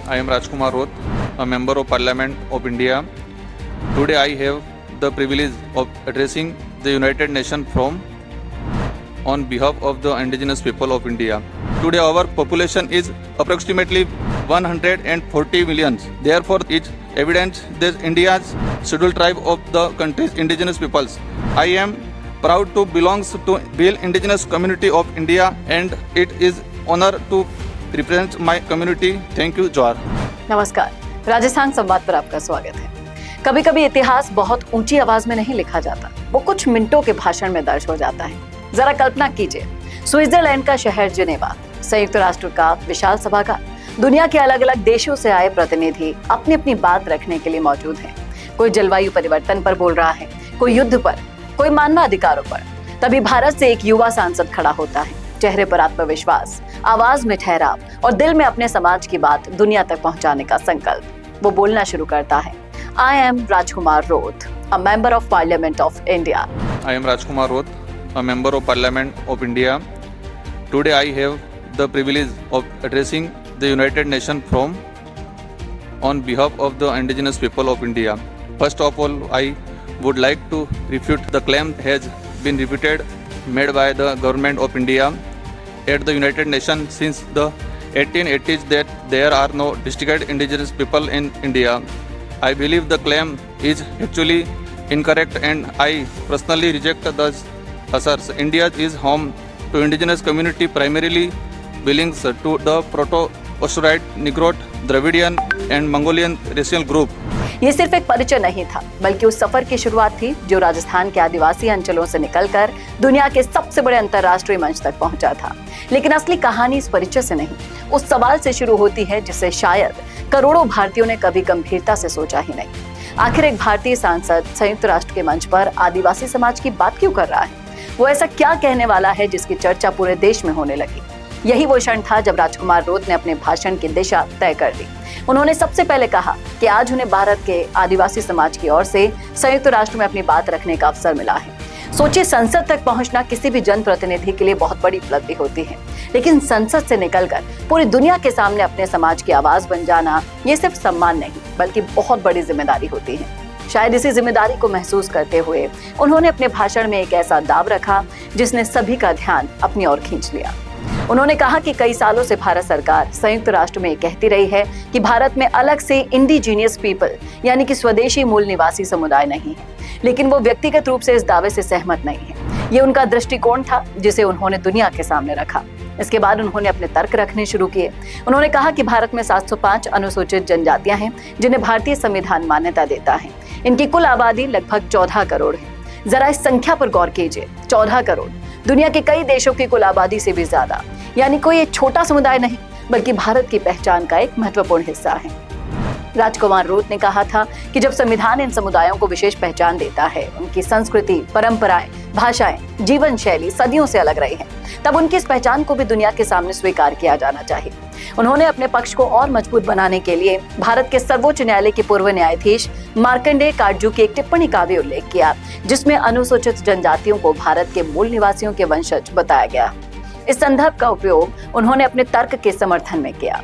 I am Rajkumar Roth, a member of Parliament of India. Today I have the privilege of addressing the United Nations Forum on behalf of the indigenous people of India. Today our population is approximately 140 million. Therefore, it is evident that India's scheduled tribe of the country's indigenous peoples. I am proud to belong to Bhil indigenous community of India and it is honor to represent my community. Thank you, जोहार। नमस्कार, राजस्थान संवाद पर आपका स्वागत है। कभी कभी इतिहास बहुत ऊंची आवाज में नहीं लिखा जाता, वो कुछ मिनटों के भाषण में दर्ज हो जाता है। जरा कल्पना कीजिए, स्विट्जरलैंड का शहर जिनेवा, संयुक्त राष्ट्र का विशाल सभागार, दुनिया के अलग अलग देशों से आए प्रतिनिधि अपनी अपनी बात रखने के लिए मौजूद हैं। कोई जलवायु परिवर्तन पर बोल रहा है, कोई युद्ध पर, कोई मानवाधिकारों पर। तभी भारत से एक युवा सांसद खड़ा होता है, चेहरे पर आत्मविश्वास, आवाज में ठहराव और दिल में अपने समाज की बात दुनिया तक पहुंचाने का संकल्प। वो बोलना शुरू करता है, I am Rajkumar Roth, a member of Parliament of India. I am Rajkumar Roth, a member of Parliament of India. Today I have the privilege of addressing the United Nations Forum on behalf of the indigenous people of India. First of all, I would like to refute the claim has been repeated made by the government of India at the United Nations since the 1880s that there are no distinct indigenous people in India. I believe the claim is actually incorrect and I personally reject the assertion. India is home to indigenous community primarily belongs to the Proto-Australid, Negroid, Dravidian and Mongolian racial group. ये सिर्फ एक परिचय नहीं था, बल्कि उस सफर की शुरुआत थी जो राजस्थान के आदिवासी अंचलों से निकलकर दुनिया के सबसे बड़े अंतर्राष्ट्रीय मंच तक पहुंचा था। लेकिन असली कहानी इस परिचय से नहीं, उस सवाल से शुरू होती है जिसे शायद करोड़ों भारतीयों ने कभी गंभीरता से सोचा ही नहीं। आखिर एक भारतीय सांसद संयुक्त राष्ट्र के मंच पर आदिवासी समाज की बात क्यों कर रहा है? वो ऐसा क्या कहने वाला है जिसकी चर्चा पूरे देश में होने लगी? यही वो क्षण था जब राजकुमार रोथ ने अपने भाषण की दिशा तय कर दी। उन्होंने सबसे पहले कहा कि आज उन्हें भारत के आदिवासी समाज की ओर से संयुक्त राष्ट्र में अपनी बात रखने का अवसर मिला है। सोचिए, संसद तक पहुंचना किसी भी जनप्रतिनिधि के लिए बहुत बड़ी उपलब्धि होती है, लेकिन संसद से निकलकर पूरी दुनिया के सामने अपने समाज की आवाज बन जाना, ये सिर्फ सम्मान नहीं बल्कि बहुत बड़ी जिम्मेदारी होती है। शायद इसी जिम्मेदारी को महसूस करते हुए उन्होंने अपने भाषण में एक ऐसा दाव रखा जिसने सभी का ध्यान अपनी ओर खींच लिया। उन्होंने कहा कि कई सालों से भारत सरकार संयुक्त राष्ट्र में कहती रही है कि भारत में अलग से इंडिजीनियस पीपल यानी कि स्वदेशी मूल निवासी समुदाय नहीं है, लेकिन वो व्यक्तिगत रूप से इस दावे से सहमत नहीं है। ये उनका दृष्टिकोण था जिसे उन्होंने दुनिया के सामने रखा। इसके बाद उन्होंने अपने तर्क रखने शुरू किए। उन्होंने कहा कि भारत में 705 अनुसूचित जनजातियां हैं जिन्हें भारतीय संविधान मान्यता देता है। इनकी कुल आबादी लगभग 14 करोड़ है। जरा इस संख्या पर गौर कीजिए, 14 करोड़, दुनिया के कई देशों की कुल आबादी से भी ज्यादा। यानी कोई एक छोटा समुदाय नहीं बल्कि भारत की पहचान का एक महत्वपूर्ण हिस्सा है। राजकुमार रोथ ने कहा था कि जब संविधान इन समुदायों को विशेष पहचान देता है, उनकी संस्कृति, परंपराएं, भाषाएं, जीवन शैली सदियों से अलग रही है, तब उनकी इस पहचान को भी दुनिया के सामने स्वीकार किया जाना चाहिए। उन्होंने अपने पक्ष को और मजबूत बनाने के लिए भारत के सर्वोच्च न्यायालय के पूर्व न्यायाधीश मार्कंडेय काटजू की एक टिप्पणी का भी उल्लेख किया, जिसमें अनुसूचित जनजातियों को भारत के मूल निवासियों के वंशज बताया गया। इस संदर्भ का उपयोग उन्होंने अपने तर्क के समर्थन में किया।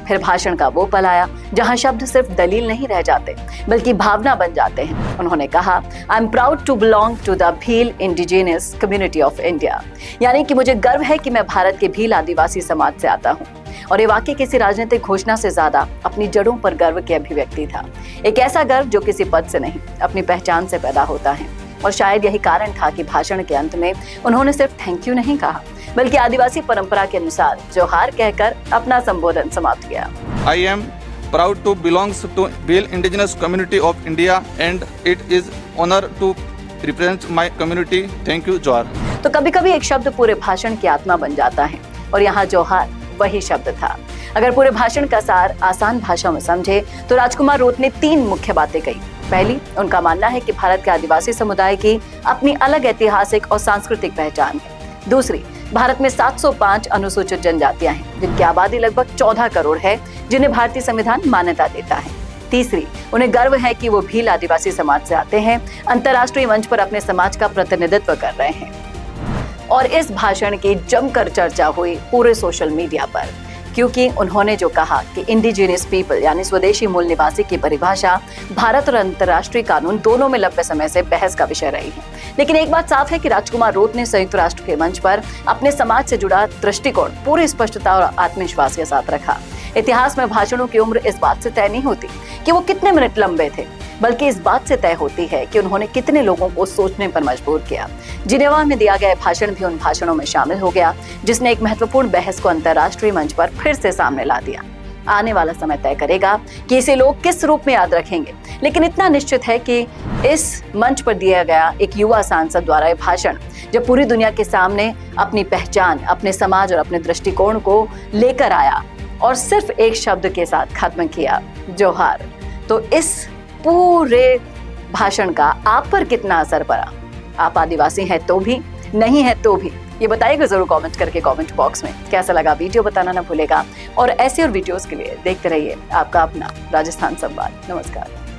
फिर भाषण का वो पल आया जहां शब्द सिर्फ दलील नहीं रह जाते बल्कि भावना बन जाते हैं। उन्होंने कहा, I am proud to belong to the Bhil indigenous community of India, यानी कि मुझे गर्व है कि मैं भारत के भील आदिवासी समाज से आता हूँ। और ये वाकई किसी राजनीतिक घोषणा से ज्यादा अपनी जड़ों पर गर्व की अभिव्यक्ति था। एक ऐसा गर्व जो किसी पद से नहीं, अपनी पहचान से पैदा होता है। और शायद यही कारण था कि भाषण के अंत में उन्होंने सिर्फ थैंक यू नहीं कहा, बल्कि आदिवासी परंपरा के अनुसार जोहार कहकर अपना संबोधन समाप्त किया। I am proud to belong to Bhil indigenous community of India and it is honor to represent my community. Thank you, जोहार। तो कभी कभी एक शब्द पूरे भाषण की आत्मा बन जाता है और यहाँ जोहार वही शब्द था। अगर पूरे भाषण का सार आसान भाषा में समझे तो राजकुमार रोथ ने 3 मुख्य बातें कही। पहली, उनका मानना है कि भारत के आदिवासी समुदाय की अपनी अलग ऐतिहासिक और सांस्कृतिक पहचान है। दूसरी, भारत में 705 अनुसूचित जनजातियां हैं जिनकी आबादी लगभग 14 करोड़ है, जिन्हें भारतीय संविधान मान्यता देता है। तीसरी, उन्हें गर्व है कि वो भील आदिवासी समाज से आते हैं, अंतर्राष्ट्रीय मंच पर अपने समाज का प्रतिनिधित्व कर रहे हैं। और इस भाषण की जमकर चर्चा हुई पूरे सोशल मीडिया पर। क्योंकि उन्होंने जो कहा कि इंडिजिनियस पीपल यानी स्वदेशी मूल निवासी की परिभाषा भारत और अंतर्राष्ट्रीय कानून दोनों में लंबे समय से बहस का विषय रही है। लेकिन एक बात साफ है कि राजकुमार रोत ने संयुक्त राष्ट्र के मंच पर अपने समाज से जुड़ा दृष्टिकोण पूरी स्पष्टता और आत्मविश्वास के साथ रखा। इतिहास में भाषणों की उम्र इस बात से तय नहीं होती कि वो कितने मिनट लंबे थे, बल्कि इस बात से तय होती है कि उन्होंने कितने लोगों को सोचने पर मजबूर किया। जिनेवा में दिया गया भाषण भी उन भाषणों में शामिल हो गया जिसने एक महत्वपूर्ण बहस को अंतर्राष्ट्रीय मंच पर फिर से सामने ला दिया। आने वाला समय तय करेगा कि इसे लोग किस रूप में याद रखेंगे, लेकिन इतना निश्चित है कि इस मंच पर दिया गया एक युवा सांसद द्वारा यह भाषण जब पूरी दुनिया के सामने अपनी पहचान, अपने समाज और अपने दृष्टिकोण को लेकर आया और सिर्फ एक शब्द के साथ खत्म किया, जोहार। तो इस पूरे भाषण का आप पर कितना असर पड़ा? आप आदिवासी हैं तो भी, नहीं है तो भी, ये बताइएगा जरूर कमेंट करके कमेंट बॉक्स में। कैसा लगा वीडियो बताना ना भूलेगा और ऐसे और वीडियोस के लिए देखते रहिए आपका अपना राजस्थान संवाद। नमस्कार।